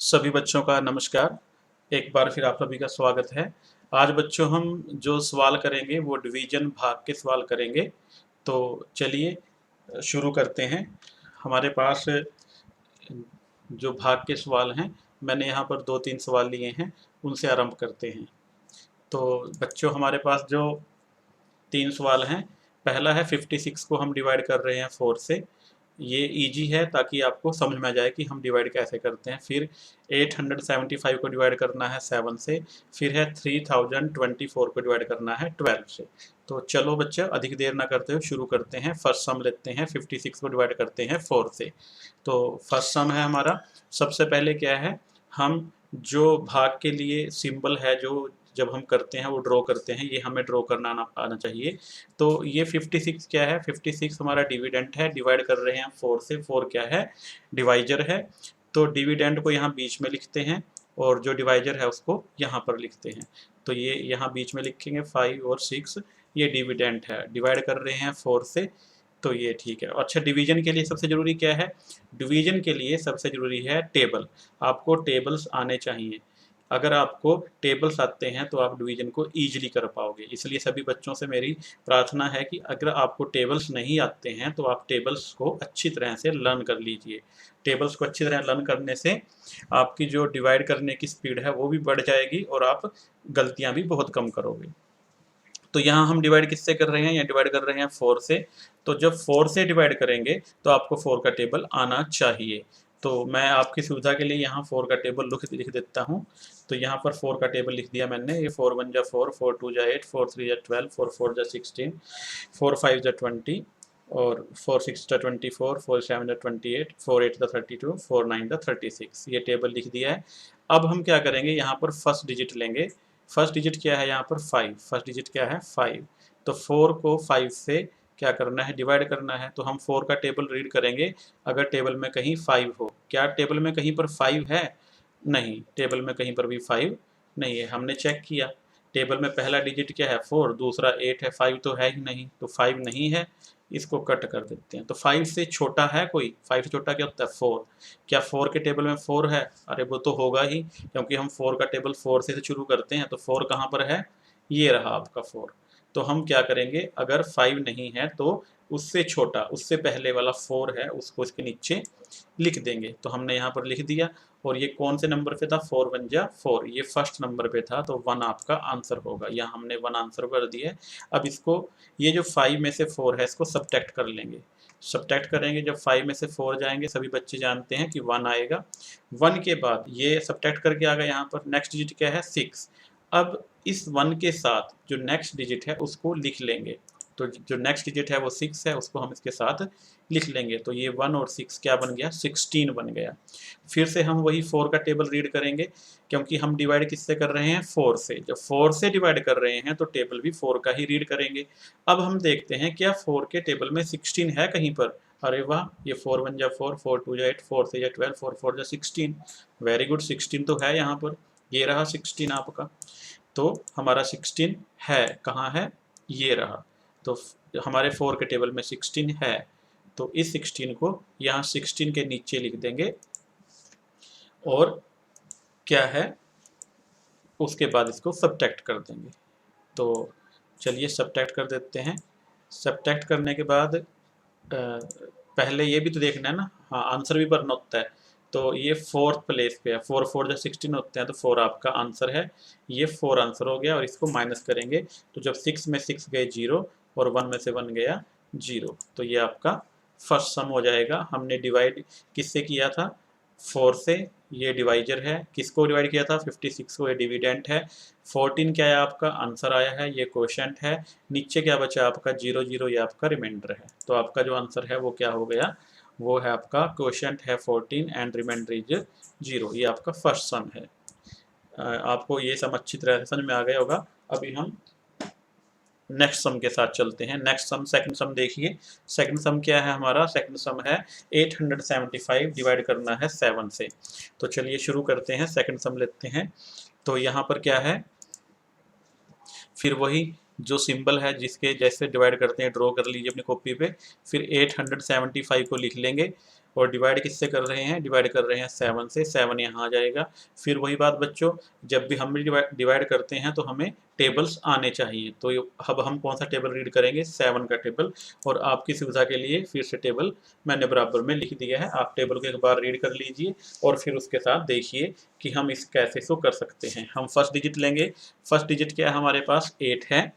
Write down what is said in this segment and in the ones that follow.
सभी बच्चों का नमस्कार। एक बार फिर आप सभी का स्वागत है। आज बच्चों हम जो सवाल करेंगे वो डिवीजन भाग के सवाल करेंगे। तो चलिए शुरू करते हैं। हमारे पास जो भाग के सवाल हैं, मैंने यहाँ पर 2-3 सवाल लिए हैं, उनसे आरंभ करते हैं। तो बच्चों हमारे पास जो 3 सवाल हैं, पहला है 56 को हम डिवाइड कर रहे हैं 4 से। ये इजी है ताकि आपको समझ में आ जाए कि हम डिवाइड कैसे करते हैं। फिर 875 को डिवाइड करना है 7 से। फिर है 3024 को डिवाइड करना है 12 से। तो चलो बच्चे अधिक देर ना करते हुए शुरू करते हैं। फर्स्ट सम लेते हैं, 56 को डिवाइड करते हैं 4 से। तो फर्स्ट सम है हमारा। सबसे पहले क्या है, हम जो भाग के लिए सिंबल है जो जब हम करते हैं वो ड्रॉ करते हैं, ये हमें ड्रॉ करना आना चाहिए। तो ये 56 क्या है, 56 हमारा डिविडेंट है, डिवाइड कर रहे हैं 4 से। 4 क्या है, डिवाइजर है। तो डिविडेंट को यहाँ बीच में लिखते हैं और जो डिवाइजर है उसको यहाँ पर लिखते हैं। तो ये यहाँ बीच में लिखेंगे 5 और 6, ये डिविडेंट है, डिवाइड कर रहे हैं 4 से। तो ये ठीक है। अच्छा, डिवीजन के लिए सबसे ज़रूरी क्या है, डिवीजन के लिए सबसे ज़रूरी है टेबल। आपको टेबल्स आने चाहिए। अगर आपको टेबल्स आते हैं तो आप डिवीजन को ईजिली कर पाओगे। इसलिए सभी बच्चों से मेरी प्रार्थना है कि अगर आपको टेबल्स नहीं आते हैं तो आप टेबल्स को अच्छी तरह से लर्न कर लीजिए। टेबल्स को अच्छी तरह लर्न करने से आपकी जो डिवाइड करने की स्पीड है वो भी बढ़ जाएगी और आप गलतियां भी बहुत कम करोगे। तो यहाँ हम डिवाइड किससे कर रहे हैं, यहाँ डिवाइड कर रहे हैं 4 से। तो जब 4 से डिवाइड करेंगे तो आपको 4 का टेबल आना चाहिए। तो मैं आपकी सुविधा के लिए यहाँ 4 का टेबल लिख देता हूँ। तो यहाँ पर 4 का टेबल लिख दिया मैंने। ये 4 1 जा 4, 4 2 जा 8, 4 3 जा 12, 4 4 जा 16, 4 5 जा 20 और 4 6 जा 24, 4 7 जा 28, 4 8 जा 32, 4 9 जा 36। ये टेबल लिख दिया है। अब हम क्या करेंगे, यहाँ पर फर्स्ट डिजिट लेंगे। फर्स्ट डिजिट क्या है यहाँ पर 5, फर्स्ट डिजिट क्या है 5। तो 4 को 5 से क्या करना है, डिवाइड करना है। तो हम 4 का टेबल रीड करेंगे अगर टेबल में कहीं 5 हो। क्या टेबल में कहीं पर 5 है? नहीं, टेबल में कहीं पर भी 5 नहीं है। हमने चेक किया, टेबल में पहला डिजिट क्या है 4, दूसरा 8 है, 5 तो है ही नहीं। तो 5 नहीं है, इसको कट कर देते हैं। तो 5 से छोटा है कोई? 5 से छोटा क्या होता है 4। क्या 4 के टेबल में 4 है? अरे वो तो होगा ही, क्योंकि हम 4 का टेबल 4 से शुरू करते हैं। तो 4 कहाँ पर है, ये रहा आपका 4। तो हम क्या करेंगे, अगर 5 नहीं है तो उससे छोटा, उससे पहले वाला 4 है उसको इसके नीचे लिख देंगे। तो हमने यहाँ पर लिख दिया। और ये कौन से नंबर पे था, 4 1 जा 4, ये फर्स्ट नंबर पे था। तो 1 आपका आंसर होगा। यहाँ हमने 1 आंसर कर दिया है। अब इसको, ये जो 5 में से 4 है इसको सब्ट्रैक्ट कर लेंगे। सब्ट्रैक्ट करेंगे, जब 5 में से 4 जाएंगे सभी बच्चे जानते हैं कि 1 आएगा। 1 के बाद ये सब्ट्रैक्ट करके आ गया, यहाँ पर नेक्स्ट डिजिट क्या है 6। अब इस 1 के साथ जो नेक्स्ट डिजिट है उसको लिख लेंगे। तो जो नेक्स्ट डिजिट है वो 6 है, उसको हम इसके साथ लिख लेंगे। तो ये 1 और 6 क्या बन गया, 16 बन गया। फिर से हम वही 4 का टेबल रीड करेंगे, क्योंकि हम डिवाइड किससे कर रहे हैं, 4 से। जब 4 से डिवाइड कर रहे हैं तो टेबल भी 4 का ही रीड करेंगे। अब हम देखते हैं क्या 4 के टेबल में 16 है कहीं पर। अरे वाह, ये 4 1 जा 4, 4 2 जा 8, 4 3 जा 12, 4 4 जा 16। वेरी गुड, 16 तो है यहाँ पर। ये रहा 16 आपका। तो हमारा 16 है, कहाँ है, ये रहा। तो हमारे 4 के टेबल में 16 है। तो इस 16 को यहाँ 16 के नीचे लिख देंगे और क्या है, उसके बाद इसको सब्ट्रैक्ट कर देंगे। तो चलिए सब्ट्रैक्ट कर देते हैं। सब्ट्रैक्ट करने के बाद पहले ये भी तो देखना है ना, हाँ आंसर भी भरना होता है। तो ये 4th प्लेस पे है, 4 4 जब 16 होते हैं तो 4 आपका आंसर है। ये 4 आंसर हो गया और इसको माइनस करेंगे। तो जब 6 में 6 गए 0 और 1 में से 1 गया 0। तो ये आपका फर्स्ट सम हो जाएगा। हमने डिवाइड किससे किया था, 4 से। ये डिवाइजर है, किसको डिवाइड किया था, 56 को। ये डिविडेंट है। 14 क्या है आपका आंसर आया है, ये क्वोशंट है। नीचे क्या बचा आपका 0 0, ये आपका रिमाइंडर है। तो आपका जो आंसर है वो क्या हो गया, वो है आपका क्वोशंट है 14 एंड रिमाइंडर इज 0। ये आपका फर्स्ट सम है। आपको ये सम अच्छी तरह से समझ में आ गया होगा। अभी हम नेक्स्ट सम के साथ चलते हैं। नेक्स्ट सम, सेकंड सम देखिए। सेकंड सम क्या है हमारा, सेकंड सम है 875 डिवाइड करना है 7 से। तो चलिए शुरू करते हैं, सेकंड सम लेते हैं। तो यहाँ पर क्या है, फिर वही जो सिंबल है जिसके जैसे डिवाइड करते हैं ड्रॉ कर लीजिए अपनी कॉपी पे। फिर 875 को लिख लेंगे और डिवाइड किससे कर रहे हैं, डिवाइड कर रहे हैं 7 से, 7 यहाँ आ जाएगा। फिर वही बात बच्चों, जब भी हम डिवाइड करते हैं तो हमें टेबल्स आने चाहिए। तो अब हम कौन सा टेबल रीड करेंगे, 7 का टेबल। और आपकी सुविधा के लिए फिर से टेबल मैंने बराबर में लिख दिया है, आप टेबल को एक बार रीड कर लीजिए और फिर उसके साथ देखिए कि हम इस कैसे इसको कर सकते हैं। हम फर्स्ट डिजिट लेंगे, फर्स्ट डिजिट क्या है हमारे पास, 8 है।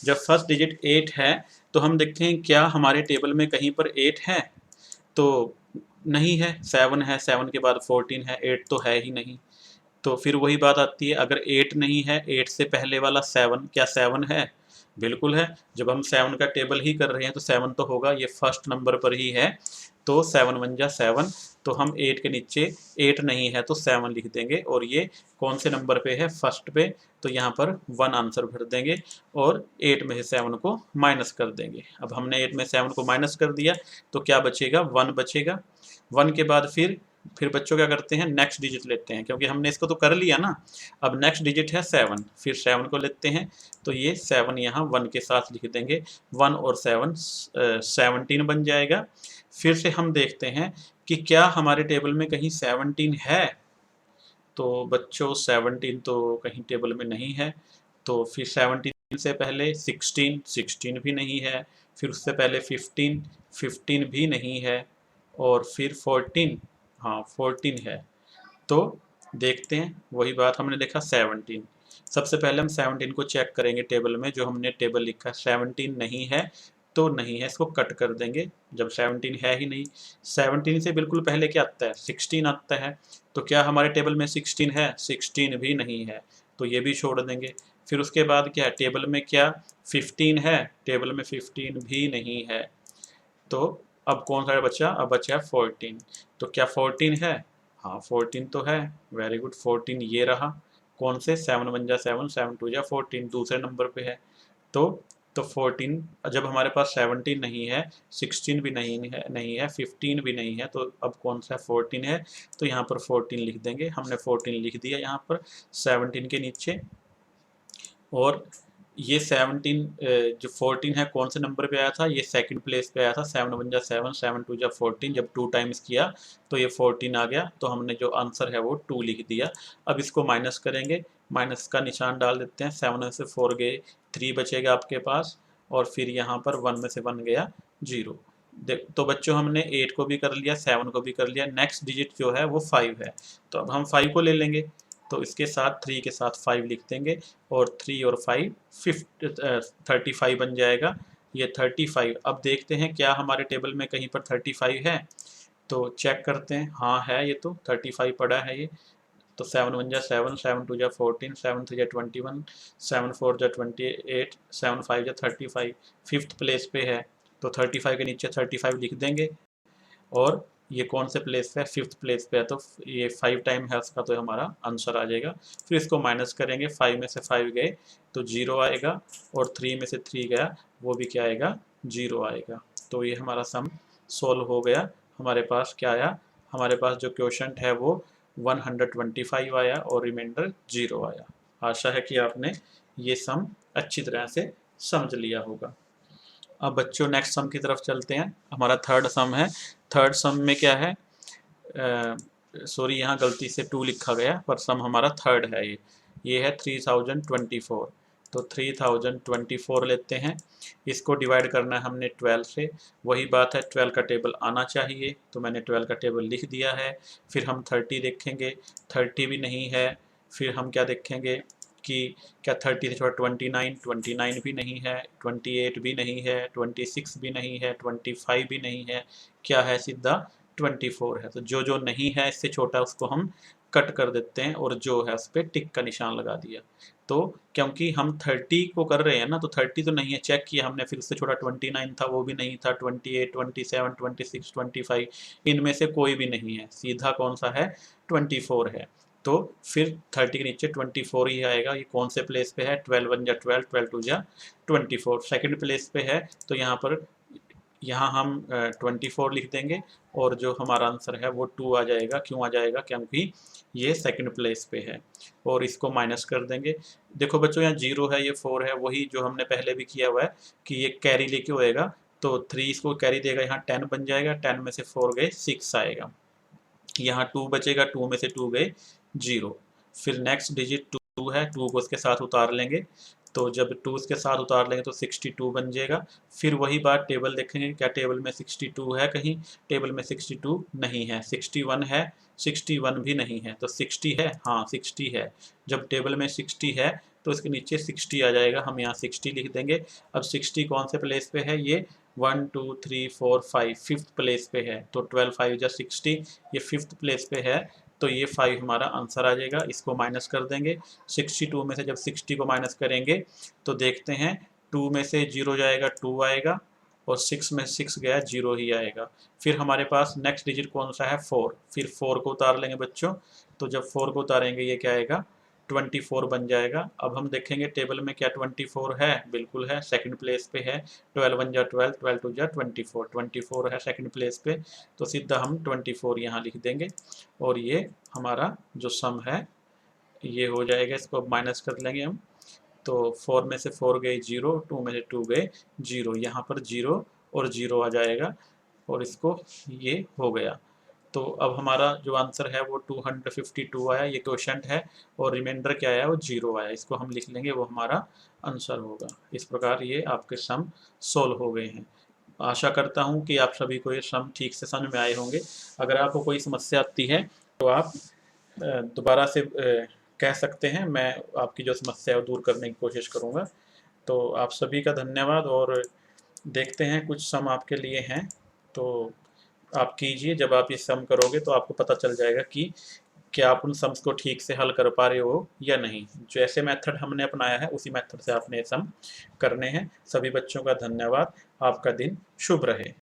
जब फर्स्ट डिजिट 8 है तो हम देखते हैं क्या हमारे टेबल में कहीं पर 8 है, तो नहीं है, 7 है, 7 के बाद 14 है, 8 तो है ही नहीं। तो फिर वही बात आती है, अगर 8 नहीं है, 8 से पहले वाला 7, क्या 7 है, बिल्कुल है। जब हम 7 का टेबल ही कर रहे हैं तो 7 तो होगा, ये फर्स्ट नंबर पर ही है, तो 7 1 जा 7। तो हम 8 के नीचे 8 नहीं है तो 7 लिख देंगे, और ये कौन से नंबर पे है, फर्स्ट पे, तो यहाँ पर 1 आंसर भर देंगे और 8 में से 7 को माइनस कर देंगे। अब हमने 8 में 7 को माइनस कर दिया तो क्या बचेगा, 1 बचेगा। 1 के बाद फिर बच्चों क्या करते हैं, नेक्स्ट डिजिट लेते हैं, क्योंकि हमने इसको तो कर लिया ना। अब नेक्स्ट डिजिट है 7, फिर 7 को लेते हैं, तो ये 7 यहाँ 1 के साथ लिख देंगे, 1 और 7 17 बन जाएगा। फिर से हम देखते हैं कि क्या हमारे टेबल में कहीं 17 है, तो बच्चों 17 तो कहीं टेबल में नहीं है। तो फिर 17 से पहले 16 भी नहीं है, फिर उससे पहले 15 भी नहीं है, और फिर 14, हाँ 14 है। तो देखते हैं, वही बात हमने देखा 17। सबसे पहले हम 17 को चेक करेंगे टेबल में, जो हमने टेबल लिखा 17 नहीं है तो नहीं है, इसको कट कर देंगे। जब 17 है ही नहीं, 17 से बिल्कुल पहले क्या आता है, 16 आता है। तो क्या हमारे टेबल में 16 है, 16 भी नहीं है, तो ये भी छोड़ देंगे। फिर उसके बाद क्या है, टेबल में क्या 15 है, टेबल में 15 भी नहीं है। तो अब कौन सा बचा, अब बचा है 14। तो क्या 14 है, हाँ 14 तो है, वेरी गुड, 14 ये रहा। कौन से, 7 1 जा 7, 7 2 जा 14, दूसरे नंबर पे है। तो 14, जब हमारे पास 17 नहीं है, 16 भी नहीं है 15 भी नहीं है, तो अब कौन सा 14 है, तो यहाँ पर 14 लिख देंगे। हमने 14 लिख दिया यहाँ पर 17 के नीचे। और ये 17 जो 14 है कौन से नंबर पे आया था, ये सेकंड प्लेस पे आया था, 7 1 जा 7, 7 2 जा 14। जब 2 टाइम्स किया तो ये 14 आ गया, तो हमने जो आंसर है वो 2 लिख दिया। अब इसको माइनस करेंगे, माइनस का निशान डाल देते हैं, 7 में से 4 गए, 3 बचेगा आपके पास, और फिर यहाँ पर 1 में से 1 गया 0। तो बच्चों हमने 8 को भी कर लिया, 7 को भी कर लिया, नेक्स्ट डिजिट जो है वो 5 है। तो अब हम 5 को ले लेंगे, तो इसके साथ 3 के साथ 5 लिख देंगे, और 3 और 5 35 बन जाएगा, ये 35। अब देखते हैं क्या हमारे टेबल में कहीं पर 35 है, तो चेक करते हैं, हाँ है, ये तो 35 पड़ा है ये। तो 7 1 जा 7, 7 2 जा 14, 7 3 जा 21, 7 4 जा 28, 7 5 जा 35, फिफ्थ प्लेस पे है, तो 35 के नीचे 35 लिख देंगे। और ये कौन से प्लेस पे है, फिफ्थ प्लेस पे है, तो ये 5 टाइम है उसका, तो हमारा आंसर आ जाएगा। फिर इसको माइनस करेंगे, 5 में से 5 गए तो 0 आएगा, और 3 में से 3 गया, वो भी क्या आएगा, 0 आएगा। तो ये हमारा सम सोल्व हो गया। हमारे पास क्या आया, हमारे पास जो क्वेश्चन है वो 125 आया और रिमाइंडर 0 आया। आशा है कि आपने ये सम अच्छी तरह से समझ लिया होगा। अब बच्चों नेक्स्ट सम की तरफ चलते हैं। हमारा थर्ड सम है। थर्ड सम में क्या है, सॉरी यहाँ गलती से 2 लिखा गया, पर सम हमारा थर्ड है। ये है 3024। तो 3024 लेते हैं, इसको डिवाइड करना है हमने 12 से। वही बात है, 12 का टेबल आना चाहिए, तो मैंने 12 का टेबल लिख दिया है। फिर हम 30 देखेंगे, 30 भी नहीं है। फिर हम क्या देखेंगे कि क्या 30 से छोटा 29 भी नहीं है, 28 भी नहीं है, 26 भी नहीं है, 25 भी नहीं है, क्या है, सीधा 24 है। तो जो नहीं है इससे छोटा उसको हम कट कर देते हैं, और जो है उस पर टिक का निशान लगा दिया। तो क्योंकि हम 30 को कर रहे हैं ना, तो 30 तो नहीं है, चेक किया हमने, फिर उससे छोटा 29 था, वो भी नहीं था, 28 27 26 25, इनमें से कोई भी नहीं है, सीधा कौन सा है, 24 है। तो फिर 30 के नीचे 24 ही आएगा। ये कौन से प्लेस पे है, 12 1 जा 12, 12 2 जा 24, सेकंड प्लेस पे है। तो यहाँ हम 24 लिख देंगे, और जो हमारा आंसर है वो 2 आ जाएगा। क्यों आ जाएगा, क्योंकि ये सेकंड प्लेस पे है। और इसको माइनस कर देंगे। देखो बच्चों, यहाँ 0 है, ये 4 है, वही जो हमने पहले भी किया हुआ है कि ये कैरी लेके होएगा, तो 3 इसको कैरी देगा, यहाँ 10 बन जाएगा, 10 में से 4 गए 6 आएगा। यहाँ 2 बचेगा, 2 में से 2 गए 0। फिर नेक्स्ट डिजिट 2 है, 2 को उसके साथ उतार लेंगे, तो जब 2 उसके साथ उतार लेंगे तो 62 बन जाएगा। फिर वही बात, टेबल देखेंगे क्या टेबल में 62 है, कहीं टेबल में 62 नहीं है। 61 है, 61 भी नहीं है। तो 60 है, हाँ 60 है। जब टेबल में 60 है तो इसके नीचे 60 आ जाएगा, हम यहाँ 60 लिख देंगे। अब 60 कौन से प्लेस पे है, ये 1 2 3 4 5 फिफ्थ प्लेस पे है। तो 12 5 जा 60, ये फिफ्थ प्लेस पे है, तो ये 5 हमारा आंसर आ जाएगा। इसको माइनस कर देंगे। 62 में से जब 60 को माइनस करेंगे तो देखते हैं 2 में से 0 जाएगा, 2 आएगा, और 6 में 6 गया, 0 ही आएगा। फिर हमारे पास नेक्स्ट डिजिट कौन सा है, 4। फिर 4 को उतार लेंगे बच्चों, तो जब 4 को उतारेंगे ये क्या आएगा, 24 बन जाएगा। अब हम देखेंगे टेबल में क्या 24 है, बिल्कुल है, सेकंड प्लेस पे है। 12 1 जा 12, 12 2 जा 24, 24 है सेकंड प्लेस पे, तो सीधा हम 24 यहाँ लिख देंगे। और ये हमारा जो सम है ये हो जाएगा, इसको माइनस कर लेंगे हम। तो 4 में से 4 गए 0, 2 में से 2 गए 0, यहाँ पर 0 और 0 आ जाएगा, और इसको ये हो गया। तो अब हमारा जो आंसर है वो 252 आया, ये क्वोशंट है, और रिमाइंडर क्या आया, वो 0 आया। इसको हम लिख लेंगे, वो हमारा आंसर होगा। इस प्रकार ये आपके सम सोल्व हो गए हैं। आशा करता हूँ कि आप सभी को ये सम ठीक से समझ में आए होंगे। अगर आपको कोई समस्या आती है तो आप दोबारा से कह सकते हैं, मैं आपकी जो समस्या है वो दूर करने की कोशिश करूँगा। तो आप सभी का धन्यवाद, और देखते हैं कुछ सम आपके लिए हैं, तो आप कीजिए। जब आप ये सम करोगे तो आपको पता चल जाएगा कि क्या आप उन सम्स को ठीक से हल कर पा रहे हो या नहीं। जैसे मेथड हमने अपनाया है उसी मेथड से आपने ये सम करने हैं। सभी बच्चों का धन्यवाद। आपका दिन शुभ रहे।